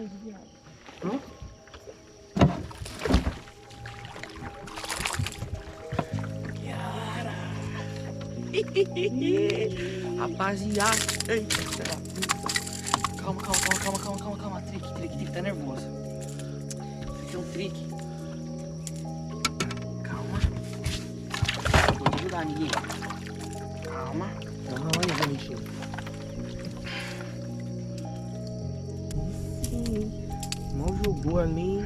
grande, viado. Hã? Yara. Rapaziada. Eita, filha da puta. Calma. Trick, tá nervoso. Isso aqui é um trick. Calma. Vou te ajudar, amiguinho. Calma. Olha, gente. Mal jogou ali.